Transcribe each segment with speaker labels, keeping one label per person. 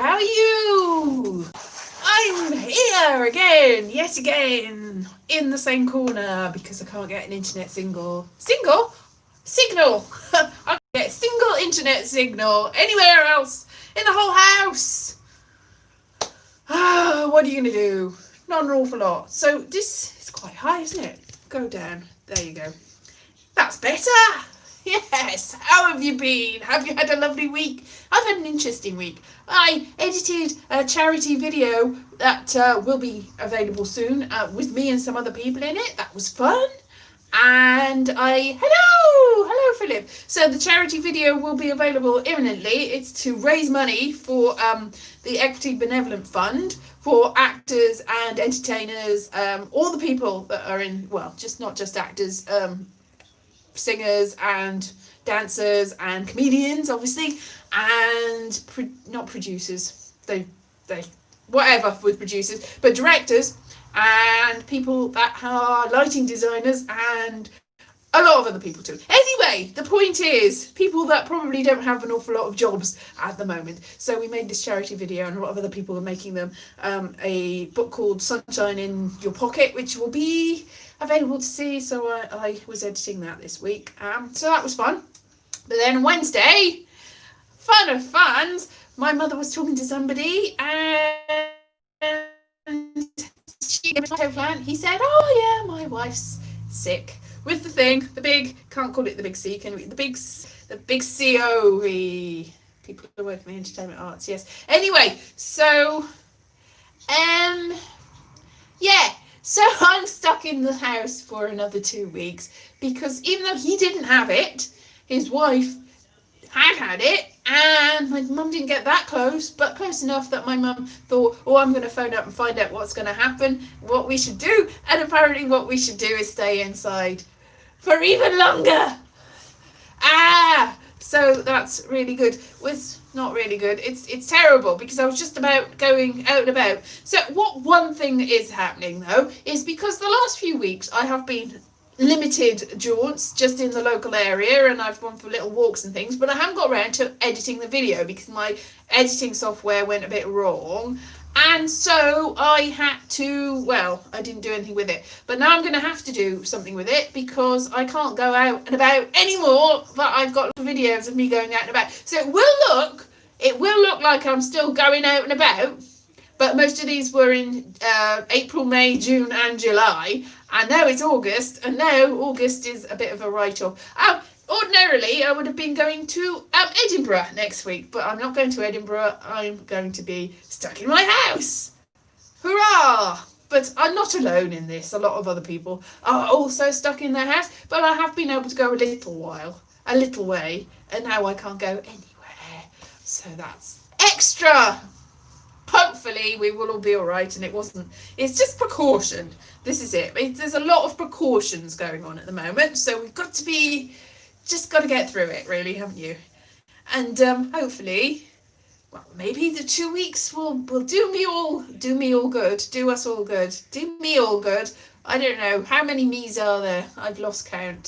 Speaker 1: how are you? I'm here again, yet again, in the same corner because I can't get an internet signal. Signal? I can't get a single internet signal anywhere else in the whole house. What are you going to do? Not an awful lot. So this is quite high, isn't it? Go down. There you go. That's better. Yes. How have you been? Have you had a lovely week? I've had an interesting week. I edited a charity video that will be available soon with me and some other people in it. That was fun. And hello Philip. So the charity video will be available imminently. It's to raise money for the Equity Benevolent Fund for actors and entertainers, all the people that are in, well, just not just actors, singers and dancers and comedians, obviously, and not producers. They whatever with producers, but directors and people that are lighting designers and a lot of other people too. Anyway, the point is people that probably don't have an awful lot of jobs at the moment. So we made this charity video and a lot of other people are making them. A book called Sunshine in Your Pocket, which will be available to see. So I was editing that this week. So that was fun. But then Wednesday, fun of funs, my mother was talking to somebody and she gave me a plan. He said, oh yeah, my wife's sick with the big, can't call it the big C, can we? The big COE. People who work in the entertainment arts, yes. Anyway, so, yeah. So I'm stuck in the house for another 2 weeks because even though he didn't have it, his wife had it, and my mum didn't get that close, but close enough that my mum thought, oh, I'm going to phone up and find out what's going to happen, what we should do, and apparently what we should do is stay inside for even longer. So that's really good. Was not really good. It's terrible because I was just about going out and about. So one thing that is happening though is because the last few weeks I have been limited jaunts just in the local area and I've gone for little walks and things, but I haven't got around to editing the video because my editing software went a bit wrong. And so I had to, well, I didn't do anything with it, but now I'm going to have to do something with it because I can't go out and about anymore, but I've got videos of me going out and about. So it will look like I'm still going out and about, but most of these were in April, May, June and July, and now it's August, and now August is a bit of a write-off. Ordinarily, I would have been going to Edinburgh next week, but I'm not going to Edinburgh. I'm going to be stuck in my house. Hurrah! But I'm not alone in this. A lot of other people are also stuck in their house, but I have been able to go a little way, and now I can't go anywhere. So that's extra. Hopefully we will all be all right, and it's just precaution. This is it. There's a lot of precautions going on at the moment, so we've got to get through it, really, haven't you? And hopefully, well, maybe the 2 weeks will do me all good, do us all good, do me all good. I don't know how many me's are there. I've lost count.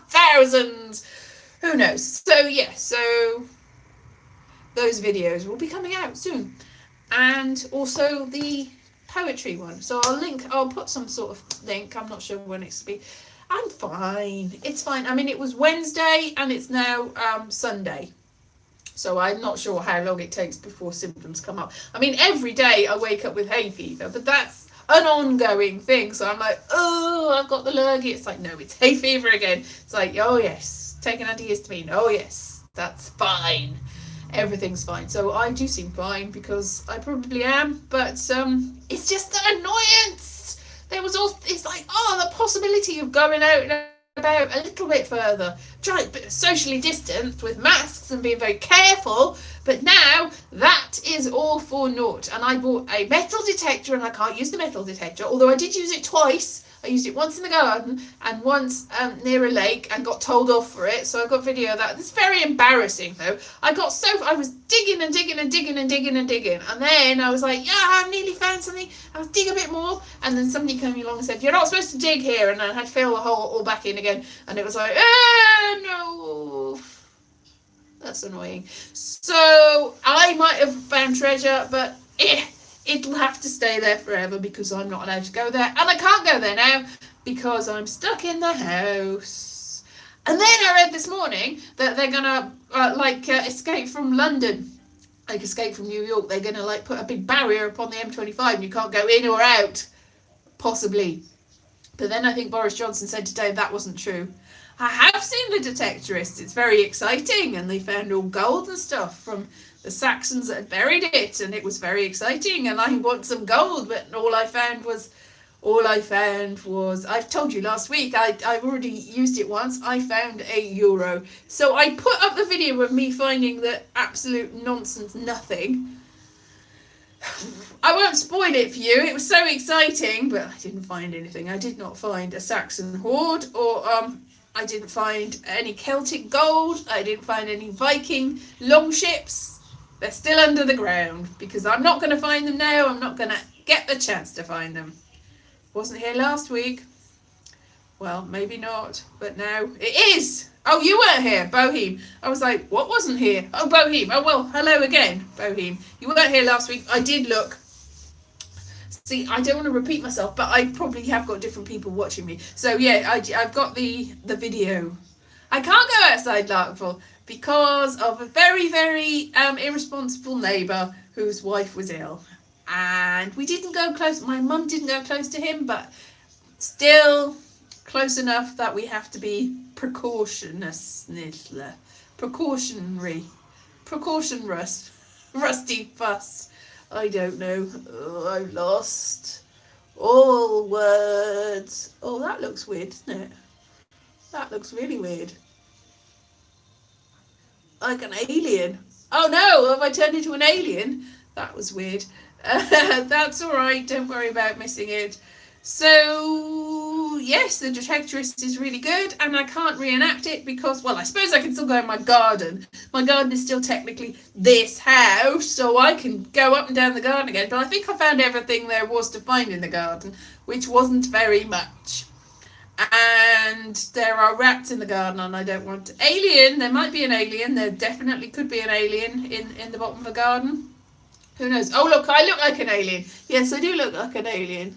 Speaker 1: Thousands. Who knows? So yeah, so those videos will be coming out soon, and also the poetry one. So I'll put some sort of link. I'm not sure when it's be. I'm fine. It's fine. I mean, it was Wednesday and it's now Sunday. So I'm not sure how long it takes before symptoms come up. I mean, every day I wake up with hay fever, but that's an ongoing thing. So I'm like, oh, I've got the lurgy. It's like, no, it's hay fever again. It's like, oh yes, take an antihistamine. Oh yes, that's fine. Everything's fine. So I do seem fine because I probably am, but it's just the annoyance. It's like, the possibility of going out and about a little bit further, trying to socially distanced with masks and being very careful, but now that is all for naught. And I bought a metal detector and I can't use the metal detector, although I did use it twice. I used it once in the garden and once near a lake and got told off for it. So I got video of that. It's very embarrassing though. I was digging and digging and digging and digging and digging. And then I was like, yeah, I've nearly found something. I was digging a bit more. And then somebody came along and said, you're not supposed to dig here. And I had to fill the hole all back in again. And it was like, no. That's annoying. So I might have found treasure, but it'll have to stay there forever because I'm not allowed to go there, and I can't go there now because I'm stuck in the house. And then I read this morning that they're gonna escape from London, like escape from New York. They're gonna like put a big barrier upon the M25, and you can't go in or out, possibly. But then I think Boris Johnson said today that wasn't true. I have seen the Detectorists. It's very exciting, and they found all gold and stuff from the Saxons that had buried it, and it was very exciting. And I want some gold, but all I found was I've told you last week. I've already used it once. I found €1. So I put up the video of me finding the absolute nonsense nothing. I won't spoil it for you. It was so exciting, but I didn't find anything. I did not find a Saxon hoard, or I didn't find any Celtic gold. I didn't find any Viking longships. They're still under the ground because I'm not going to find them now. I'm not going to get the chance to find them. Wasn't here last week. Well, maybe not, but now it is. Oh, you weren't here, Boheme. I was like, what wasn't here? Oh, Boheme. Oh, well, hello again, Boheme. You weren't here last week. I did look. See, I don't want to repeat myself, but I probably have got different people watching me. So, yeah, I've got the video. I can't go outside Larkville because of a very, very irresponsible neighbour whose wife was ill. And we didn't go close. My mum didn't go close to him, but still close enough that we have to be precautionrous, rusty fuss. I don't know. Oh, I've lost all words. Oh, that looks weird, doesn't it? That looks really weird. Like an alien. Oh no, have I turned into an alien? That was weird. That's alright, don't worry about missing it. So, yes, the Detectorist is really good, and I can't reenact it because, well, I suppose I can still go in my garden. My garden is still technically this house, so I can go up and down the garden again, but I think I found everything there was to find in the garden, which wasn't very much. And there are rats in the garden, and I don't want alien. There might be an alien. There definitely could be an alien in the bottom of the garden. Who knows? Oh, look, I look like an alien. Yes, I do look like an alien.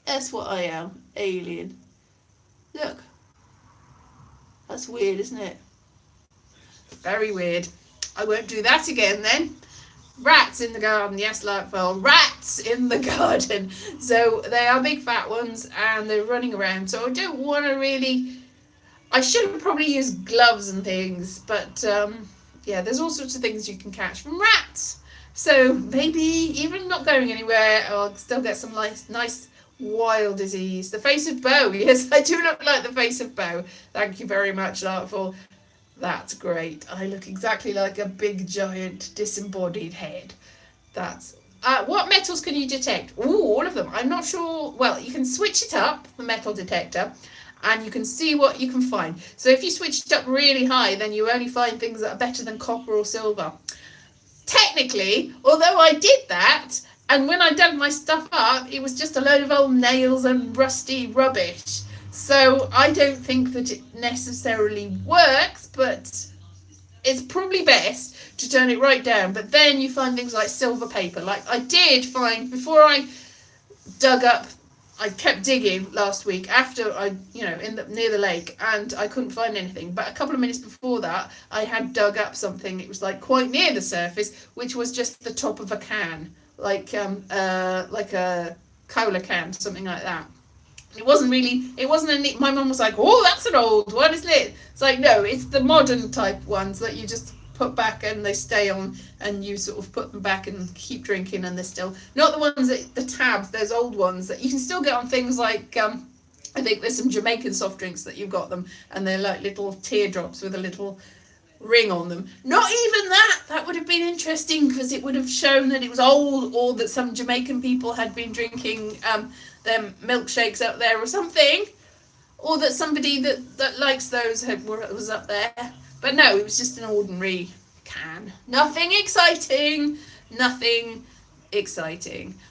Speaker 1: That's what I am. Alien. Look. That's weird, isn't it? Very weird. I won't do that again then. Rats in the garden. Yes, Larkville. Rats in the garden. So they are big fat ones and they're running around. So I don't want to really... I should probably use gloves and things. But yeah, there's all sorts of things you can catch from rats. So maybe even not going anywhere, I'll still get some nice wild disease. The face of Bo. Yes, I do look like the face of Bo. Thank you very much, Larkville. That's great. I look exactly like a big, giant, disembodied head. That's... what metals can you detect? Ooh, all of them. I'm not sure... Well, you can switch it up, the metal detector, and you can see what you can find. So if you switch it up really high, then you only find things that are better than copper or silver. Technically, although I did that, and when I dug my stuff up, it was just a load of old nails and rusty rubbish. So I don't think that it necessarily works, but it's probably best to turn it right down. But then you find things like silver paper. Like I did find, before I dug up, I kept digging last week after I, near the lake, and I couldn't find anything. But a couple of minutes before that, I had dug up something. It was like quite near the surface, which was just the top of a can, like a cola can, something like that. It wasn't my mum was like, oh, that's an old one, isn't it? It's like, no, it's the modern type ones that you just put back and they stay on, and you sort of put them back and keep drinking, and they're still not the ones that the tabs, those old ones that you can still get on things like I think there's some Jamaican soft drinks that you've got them, and they're like little teardrops with a little ring on them. Not even that would have been interesting, because it would have shown that it was old, or that some Jamaican people had been drinking their milkshakes up there or something, or that somebody that likes those was up there. But no, it was just an ordinary can. Nothing exciting.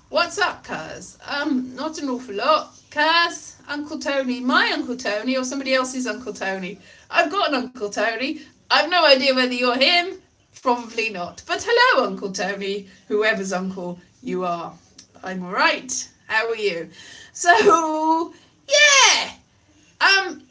Speaker 1: What's up, Cuz? Not an awful lot. Cuz, Uncle Tony, my Uncle Tony, or somebody else's Uncle Tony. I've got an Uncle Tony. I've no idea whether you're him. Probably not. But hello, Uncle Tony, whoever's uncle you are. I'm alright. How are you? So, yeah.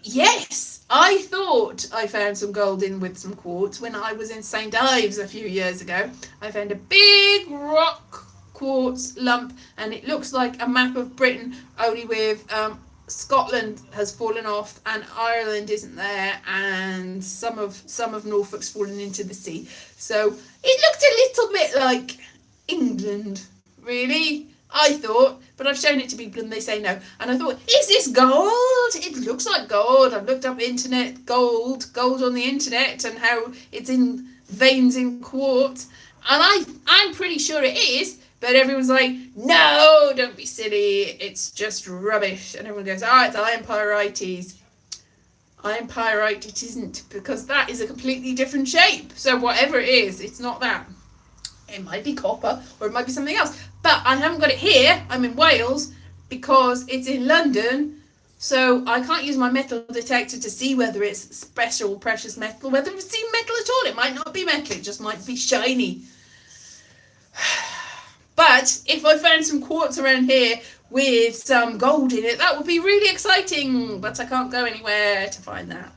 Speaker 1: Yes. I thought I found some gold in with some quartz when I was in St. Ives a few years ago. I found a big rock quartz lump, and it looks like a map of Britain, only with Scotland has fallen off, and Ireland isn't there, and some of Norfolk's fallen into the sea. So it looked a little bit like England, really. I thought, but I've shown it to people and they say no. And I thought, is this gold? It looks like gold. I've looked up internet gold on the internet, and how it's in veins in quartz, and I'm pretty sure it is. But everyone's like, no, don't be silly. It's just rubbish. And everyone goes, it's iron pyrites. Iron pyrite it isn't, because that is a completely different shape. So whatever it is, it's not that. It might be copper, or it might be something else. But I haven't got it here. I'm in Wales because it's in London. So I can't use my metal detector to see whether it's special precious metal, whether it's metal at all. It might not be metal. It just might be shiny. But if I found some quartz around here with some gold in it, that would be really exciting. But I can't go anywhere to find that.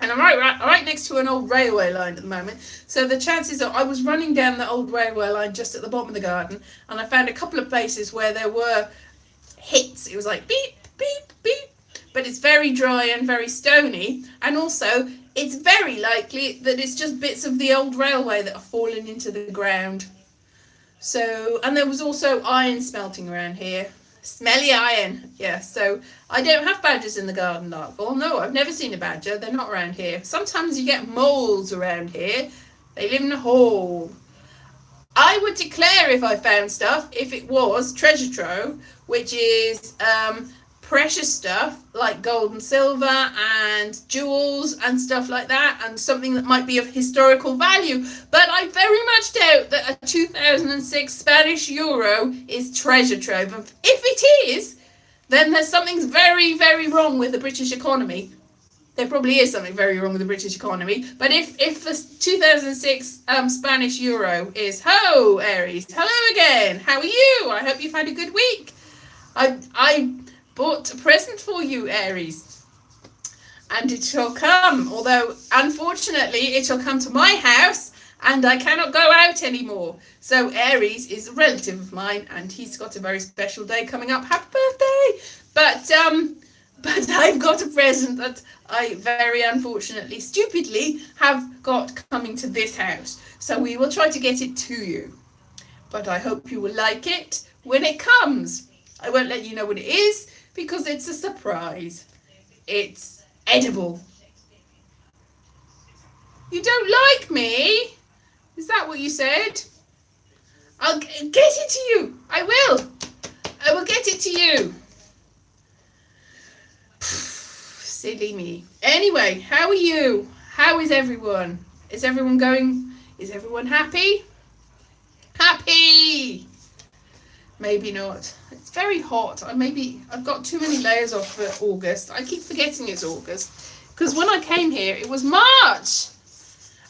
Speaker 1: And I'm right next to an old railway line at the moment. So the chances are, I was running down the old railway line just at the bottom of the garden, and I found a couple of places where there were hits. It was like beep, beep, beep. But it's very dry and very stony. And also, it's very likely that it's just bits of the old railway that are falling into the ground. So, and there was also iron smelting around here. Smelly iron. Yeah, so I don't have badgers in the garden, Larkville. No, I've never seen a badger. They're not around here. Sometimes you get moles around here. They live in a hole. I would declare, if I found stuff, if it was treasure trove, which is precious stuff like gold and silver and jewels and stuff like that, and something that might be of historical value. But I very much doubt that a 2006 Spanish euro is treasure trove. If it is, then there's something very, very wrong with the British economy. There probably is something very wrong with the British economy. But if the 2006 Spanish euro is, ho, Aries, hello again. How are you? I hope you've had a good week. I bought a present for you, Aries, and it shall come, although unfortunately it shall come to my house and I cannot go out anymore. So Aries is a relative of mine, and he's got a very special day coming up. Happy birthday! But I've got a present that I very unfortunately, stupidly, have got coming to this house. So we will try to get it to you. But I hope you will like it when it comes. I won't let you know what it is, because it's a surprise. It's edible. You don't like me? Is that what you said? I'll get it to you. I will. I will get it to you. Silly me. Anyway, how are you? How is everyone? Is everyone happy? Happy! Maybe not. It's very hot. I've got too many layers off for August. I keep forgetting it's August, because when I came here it was March,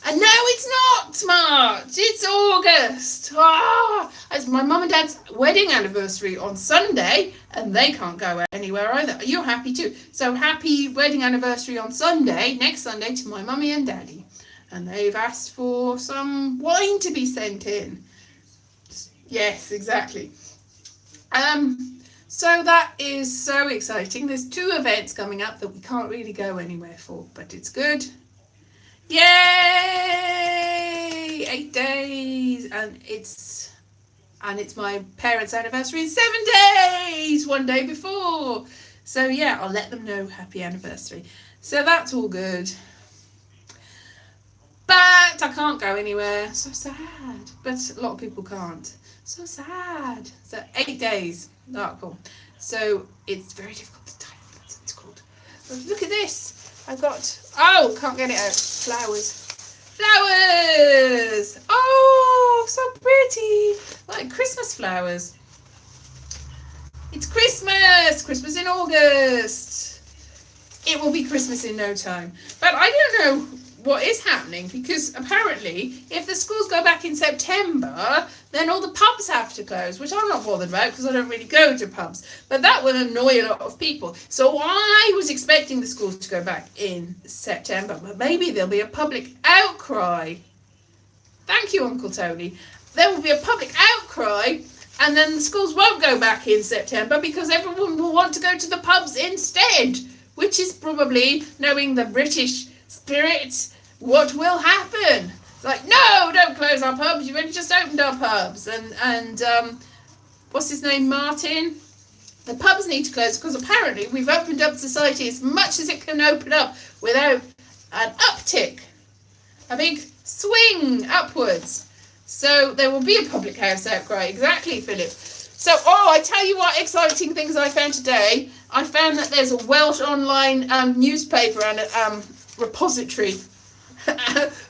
Speaker 1: and now it's not March. It's August. It's my mum and dad's wedding anniversary on Sunday, and they can't go anywhere either. You're happy too. So happy wedding anniversary on Sunday, next Sunday, to my mummy and daddy, and they've asked for some wine to be sent in. Yes, exactly. So that is so exciting. There's 2 events coming up that we can't really go anywhere for, but it's good. Yay! 8 days, and it's my parents' anniversary in 7 days, 1 day before. So yeah, I'll let them know happy anniversary. So that's all good. But I can't go anywhere. So sad. But a lot of people can't. So sad. So 8 days. Not cool. So it's very difficult to type. That's what it's called. But look at this. I've got, can't get it out. Flowers. Oh, so pretty. Like Christmas flowers. It's Christmas. Christmas in August. It will be Christmas in no time. But I don't know what is happening, because apparently if the schools go back in September, then all the pubs have to close, which I'm not bothered about because I don't really go to pubs, but that will annoy a lot of people. So I was expecting the schools to go back in September, but maybe there'll be a public outcry. Thank you, Uncle Tony. There will be a public outcry, and then the schools won't go back in September because everyone will want to go to the pubs instead, which is probably, knowing the British spirit, what will happen. It's like, no, don't close our pubs, you've only just opened our pubs. And what's his name, Martin? The pubs need to close because apparently we've opened up society as much as it can open up without an uptick, a big swing upwards. So there will be a public house outcry. Exactly, Philip. So, I tell you what exciting things I found today. I found that there's a Welsh online newspaper and repository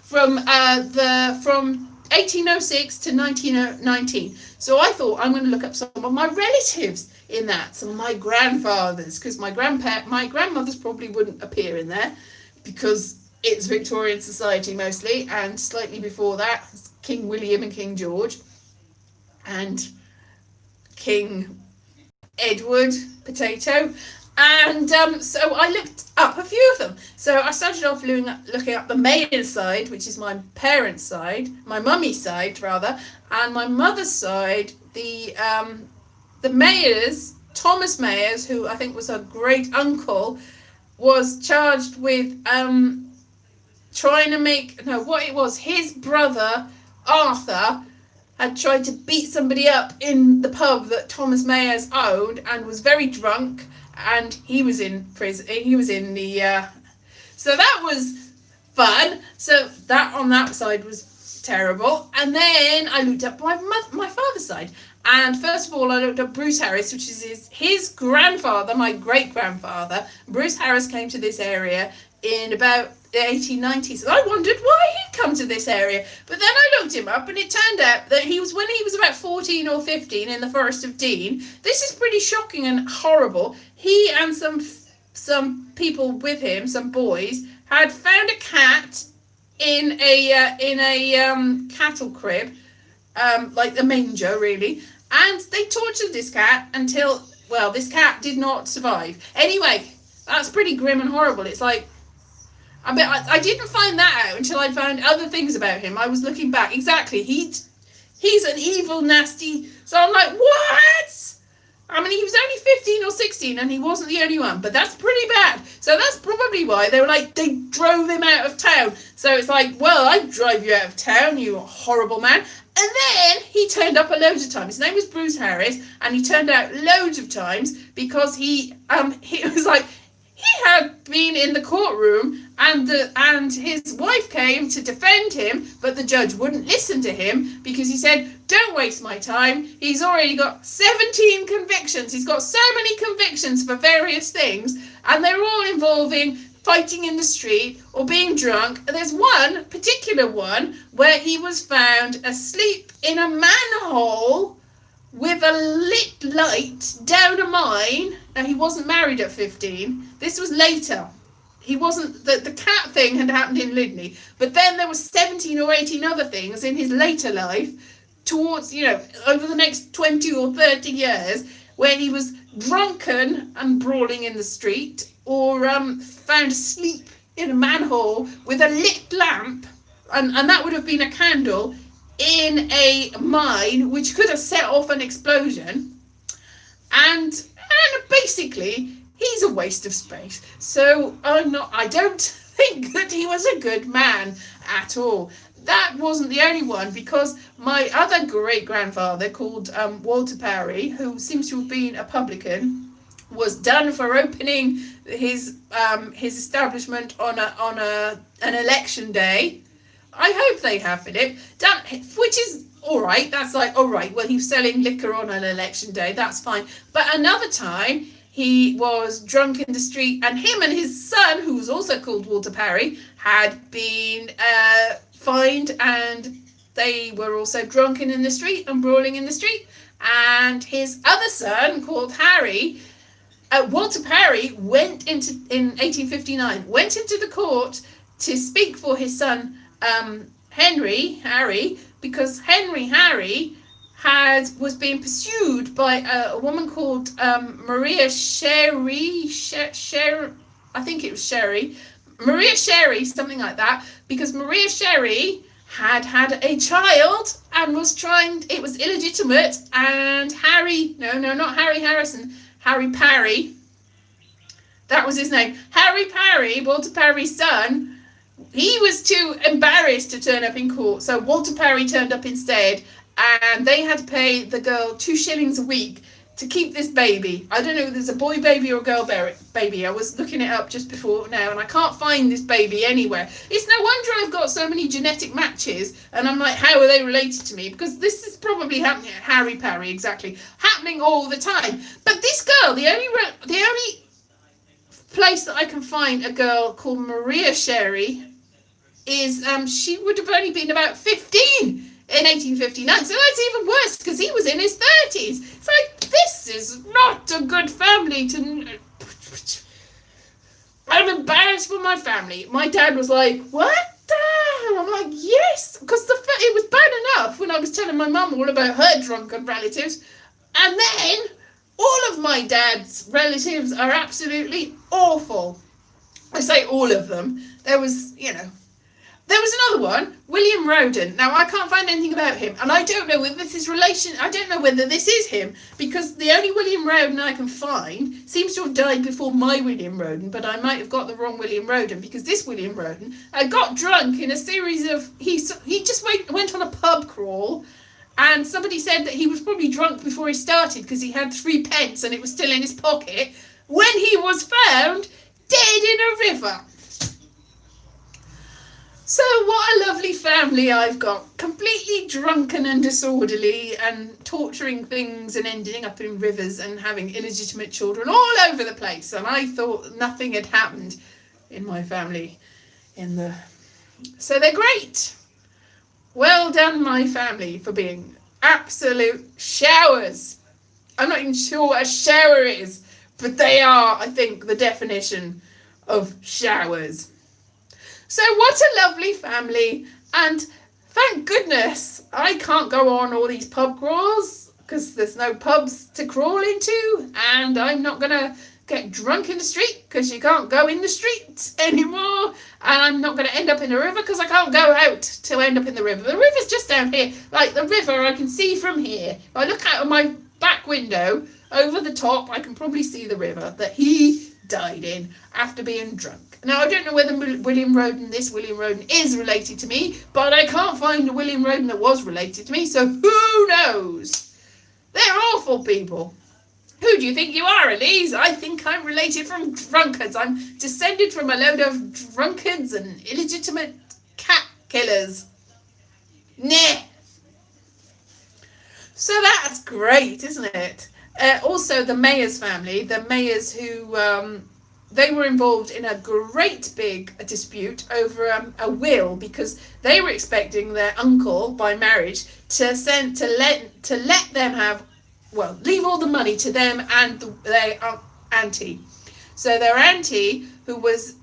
Speaker 1: from 1806 to 1919. So I thought I'm going to look up some of my relatives in that, some of my grandfathers, because my grandmothers probably wouldn't appear in there because it's Victorian society mostly, and slightly before that, King William and King George, and King Edward Potato. And so I looked up a few of them. So I started off looking up the Mayers side, which is my parents' side, my mummy's side rather, and my mother's side. The Mayers, Thomas Mayers, who I think was her great uncle, was charged with his brother Arthur had tried to beat somebody up in the pub that Thomas Mayers owned and was very drunk, and he was in prison. He was in the so that was fun. So that on that side was terrible. And then I looked up my father's side, and first of all I looked up Bruce Harris, which is his grandfather, my great grandfather. Bruce Harris came to this area in about the 1890s, and I wondered why he'd come to this area. But then I looked him up, and it turned out that when he was about 14 or 15 in the Forest of Dean. This is pretty shocking and horrible. He and some people with him, some boys, had found a cat in a cattle crib, like a manger really, and they tortured this cat until, well, this cat did not survive. Anyway, that's pretty grim and horrible. It's like, I didn't find that out until I found other things about him. I was looking back. Exactly. He's an evil, nasty. So I'm like, what? I mean, he was only 15 or 16 and he wasn't the only one, but that's pretty bad. So that's probably why they drove him out of town. So it's like, well, I'd drive you out of town, you horrible man. And then he turned up a load of times. His name was Bruce Harris, and he turned out loads of times because he was like, he had been in the courtroom, and his wife came to defend him, but the judge wouldn't listen to him because he said, don't waste my time. He's already got 17 convictions. He's got so many convictions for various things, and they're all involving fighting in the street or being drunk. And there's one particular one where he was found asleep in a manhole with a lit light down a mine. Now, he wasn't married at 15. This was later. He wasn't, the cat thing had happened in Lydney, but then there was 17 or 18 other things in his later life towards, over the next 20 or 30 years, where he was drunken and brawling in the street, or found asleep in a manhole with a lit lamp, and that would have been a candle, in a mine, which could have set off an explosion. And basically, he's a waste of space. So I don't think that he was a good man at all. That wasn't the only one, because my other great-grandfather, called Walter Parry, who seems to have been a publican, was done for opening his establishment on an election day. I hope they have, Philip. Which is all right. That's like, all right, well, he was selling liquor on an election day. That's fine. But another time, he was drunk in the street, and him and his son, who was also called Walter Parry, had been fined, and they were also drunken in the street and brawling in the street. And his other son, called Harry, Walter Parry, in 1859, went into the court to speak for his son Harry, because Harry was being pursued by a woman called Maria I think it was Maria Sherry, something like that, because Maria Sherry had a child and it was illegitimate, and not Harry Harrison, Harry Parry, that was his name, Harry Parry, Walter Parry's son, he was too embarrassed to turn up in court, so Walter Parry turned up instead, and they had to pay the girl 2 shillings a week to keep this baby. I don't know if there's a boy baby or a girl baby. I was looking it up just before now, and I can't find this baby anywhere. It's no wonder I've got so many genetic matches, and I'm like, how are they related to me? Because this is probably happening at Harry Parry, exactly. Happening all the time. But this girl, the only place that I can find a girl called Maria Sherry is she would have only been about 15 in 1859, so that's even worse because he was in his 30s. It's like, this is not a good family to... I'm embarrassed for my family. My dad was like, what the hell? I'm like, yes, because it was bad enough when I was telling my mum all about her drunken relatives, and then all of my dad's relatives are absolutely awful. I say all of them. There was another one, William Roden. Now, I can't find anything about him, and I don't know whether this is I don't know whether this is him, because the only William Roden I can find seems to have died before my William Roden, but I might have got the wrong William Roden, because this William Roden got drunk in a series of... He just went on a pub crawl, and somebody said that he was probably drunk before he started, because he had 3 pence and it was still in his pocket, when he was found dead in a river. So what a lovely family I've got. Completely drunken and disorderly and torturing things and ending up in rivers and having illegitimate children all over the place. And I thought nothing had happened in my family. So they're great. Well done, my family, for being absolute showers. I'm not even sure what a shower is, but they are, I think, the definition of showers. So what a lovely family, and thank goodness I can't go on all these pub crawls because there's no pubs to crawl into, and I'm not going to get drunk in the street because you can't go in the street anymore, and I'm not going to end up in the river because I can't go out to end up in the river. The river's just down here, like the river I can see from here. If I look out of my back window over the top, I can probably see the river that he died in after being drunk. Now, I don't know whether this William Roden is related to me, but I can't find a William Roden that was related to me, so who knows? They're awful people. Who do you think you are, Elise? I think I'm related from drunkards. I'm descended from a load of drunkards and illegitimate cat killers. Nah. So that's great, isn't it? Also, the Mayers family, the Mayers who... they were involved in a great big dispute over a will, because they were expecting their uncle by marriage to let them have, well, leave all the money to them and their auntie. So their auntie, who was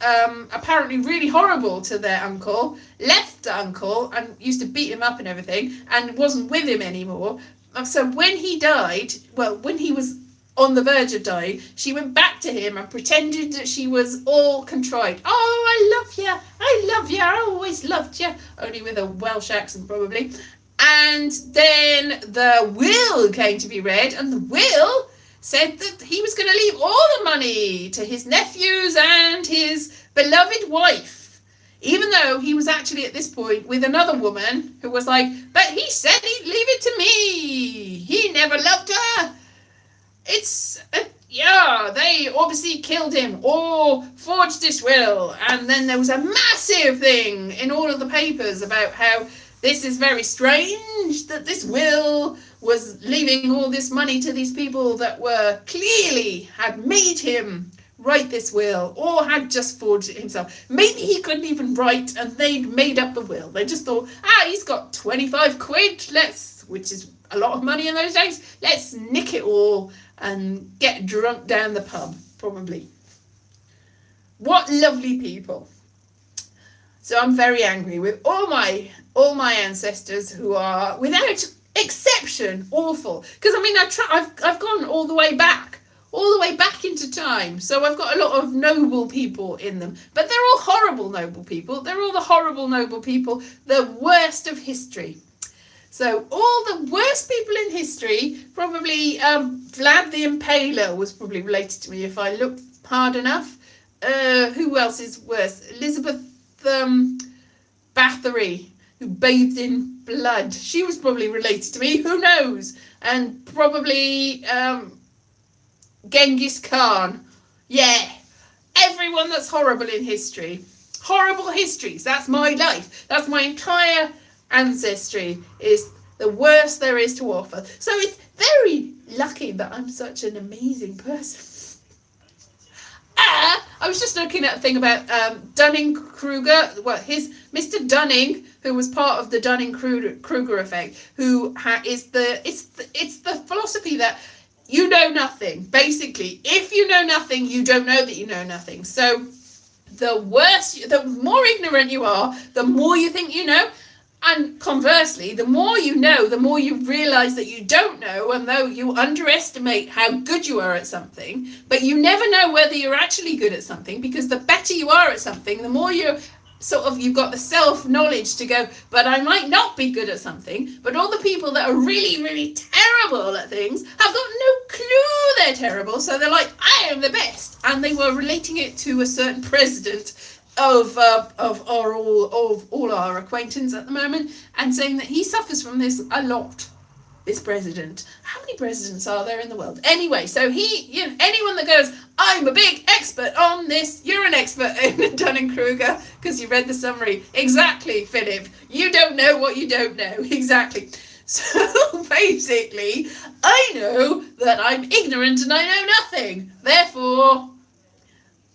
Speaker 1: apparently really horrible to their uncle, left the uncle and used to beat him up and everything, and wasn't with him anymore. So when he died, when he was on the verge of dying, she went back to him and pretended that she was all contrite. Oh, I love you, I always loved you. Only with a Welsh accent, probably. And then the will came to be read, and the will said that he was going to leave all the money to his nephews and his beloved wife, even though he was actually at this point with another woman who was like, but he said he'd leave it to me. He never loved her. They obviously killed him or forged this will. And then there was a massive thing in all of the papers about how this is very strange that this will was leaving all this money to these people that were clearly had made him write this will or had just forged it himself. Maybe he couldn't even write and they'd made up the will. They just thought, he's got 25 quid, which is a lot of money in those days, let's nick it all and get drunk down the pub, probably. What lovely people. So I'm very angry with all my ancestors who are, without exception, awful. Because I mean, I've gone all the way back into time. So I've got a lot of noble people in them, but they're all horrible noble people. They're all the horrible noble people, the worst of history. So all the worst people in history, probably Vlad the Impaler was probably related to me if I looked hard enough. Who else is worse? Elizabeth Bathory, who bathed in blood. She was probably related to me. Who knows? And probably Genghis Khan. Yeah. Everyone that's horrible in history. Horrible histories. That's my life. That's my entire ancestry, is the worst there is to offer. So it's very lucky that I'm such an amazing person. I was just looking at a thing about Dunning-Kruger. Well, his Mr. Dunning, who was part of the Dunning-Kruger effect, who it's the philosophy that you know nothing. Basically, if you know nothing, you don't know that you know nothing. So the more ignorant you are, the more you think you know. And conversely, the more you know, the more you realise that you don't know, and though you underestimate how good you are at something, but you never know whether you're actually good at something, because the better you are at something, the more you've got the self-knowledge to go, but I might not be good at something. But all the people that are really, really terrible at things have got no clue they're terrible, so they're like, I am the best. And they were relating it to a certain president of all our acquaintance at the moment, and saying that he suffers from this a lot, this president. How many presidents are there in the world? Anyway, so anyone that goes, I'm a big expert on this, you're an expert in Dunning-Kruger, because you read the summary. Exactly, Philip. You don't know what you don't know. Exactly. So basically, I know that I'm ignorant and I know nothing. Therefore,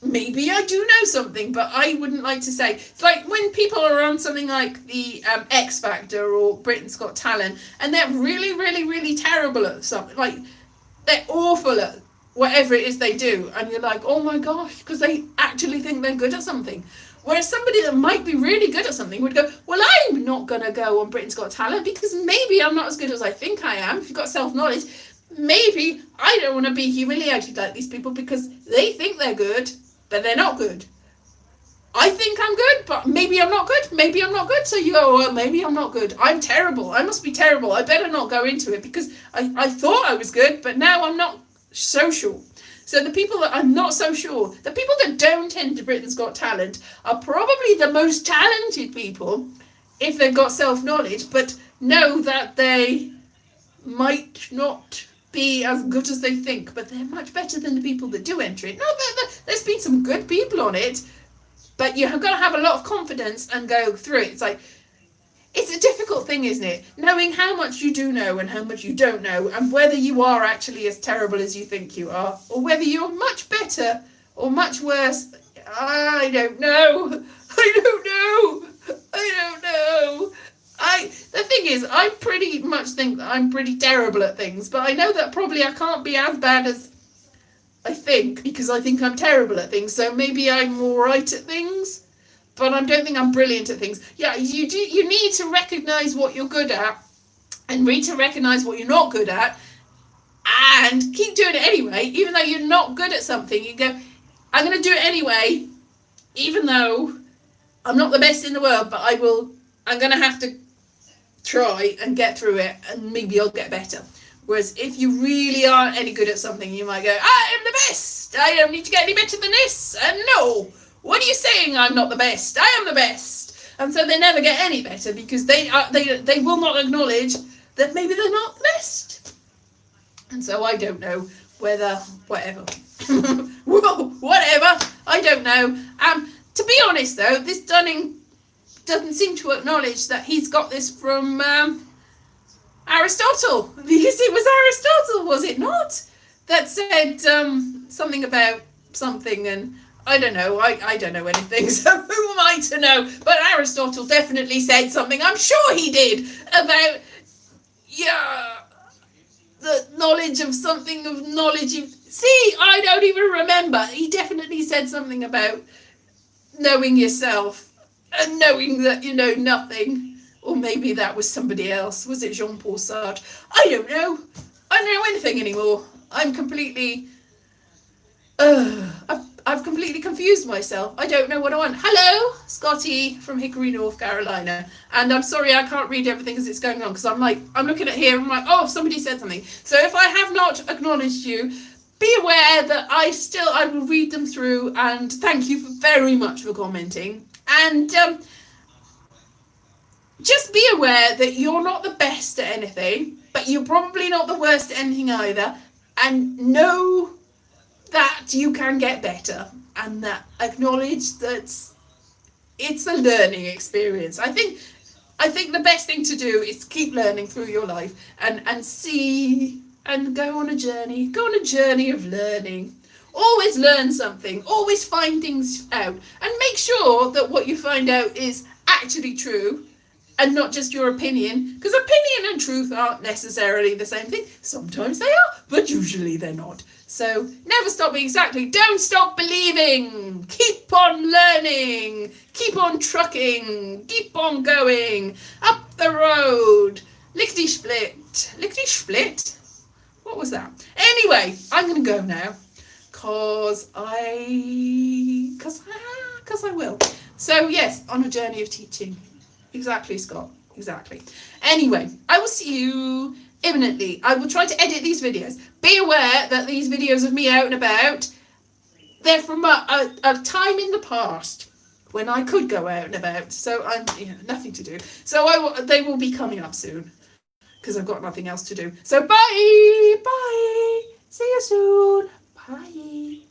Speaker 1: maybe I do know something, but I wouldn't like to say. It's like when people are on something like the X Factor or Britain's Got Talent, and they're really, really, really terrible at something. Like, they're awful at whatever it is they do, and you're like, oh my gosh, because they actually think they're good at something. Whereas somebody that might be really good at something would go, well, I'm not going to go on Britain's Got Talent because maybe I'm not as good as I think I am. If you've got self-knowledge, maybe I don't want to be humiliated like these people because they think they're good, but they're not good. I think I'm good, but maybe I'm not good. Maybe I'm not good. So you go, well, maybe I'm not good. I'm terrible. I must be terrible. I better not go into it because I thought I was good, but now I'm not so sure. So the people that are not so sure, the people that don't enter Britain's Got Talent are probably the most talented people if they've got self-knowledge, but know that they might not be as good as they think, but they're much better than the people that do enter it. No, there's been some good people on it, but you have got to have a lot of confidence and go through it. It's like, it's a difficult thing, isn't it? Knowing how much you do know and how much you don't know, and whether you are actually as terrible as you think you are, or whether you're much better or much worse. I don't know. The thing is, I pretty much think that I'm pretty terrible at things, but I know that probably I can't be as bad as I think, because I think I'm terrible at things, so maybe I'm all right at things, but I don't think I'm brilliant at things. Yeah, you need to recognise what you're good at, and need to recognise what you're not good at, and keep doing it anyway, even though you're not good at something. You go, I'm going to do it anyway, even though I'm not the best in the world, but I'm going to have to try and get through it, and maybe I'll get better. Whereas if you really aren't any good at something, you might go, I am the best. I don't need to get any better than this. And no, what are you saying? I'm not the best. I am the best. And so they never get any better because they will not acknowledge that maybe they're not the best. And so I don't know whether, whatever. Whoa, whatever. I don't know. To be honest though, this Dunning doesn't seem to acknowledge that he's got this from Aristotle, because it was Aristotle, was it not, that said something about something, and I don't know, I don't know anything, so who am I to know? But Aristotle definitely said something, I'm sure he did, about the knowledge of something, of knowledge of, see, I don't even remember. He definitely said something about knowing yourself. and knowing that you know nothing. Or maybe that was somebody else. Was it Jean-Paul Sartre? I don't know. I don't know anything anymore. I'm completely I've completely confused myself. I don't know what I want. Hello, Scotty from Hickory, North Carolina. And I'm sorry I can't read everything as it's going on because I'm looking at here and I'm like, oh, somebody said something. So if I have not acknowledged you, be aware that I will read them through, and thank you very much for commenting. And just be aware that you're not the best at anything, but you're probably not the worst at anything either. And know that you can get better, and that acknowledge that it's a learning experience. I think the best thing to do is keep learning through your life and see and go on a journey of learning. Always learn something, always find things out, and make sure that what you find out is actually true and not just your opinion, because opinion and truth aren't necessarily the same thing. Sometimes they are, but usually they're not. So never stop being exactly. Don't stop believing. Keep on learning. Keep on trucking. Keep on going. Up the road. Lickety split. Lickety split? What was that? Anyway, I'm going to go now. Cause I will. So yes, on a journey of teaching. Exactly, Scott. Exactly. Anyway, I will see you imminently. I will try to edit these videos. Be aware that these videos of me out and about, they're from a time in the past when I could go out and about. So I'm nothing to do. So they will be coming up soon because I've got nothing else to do. So bye. Bye. See you soon. Bye.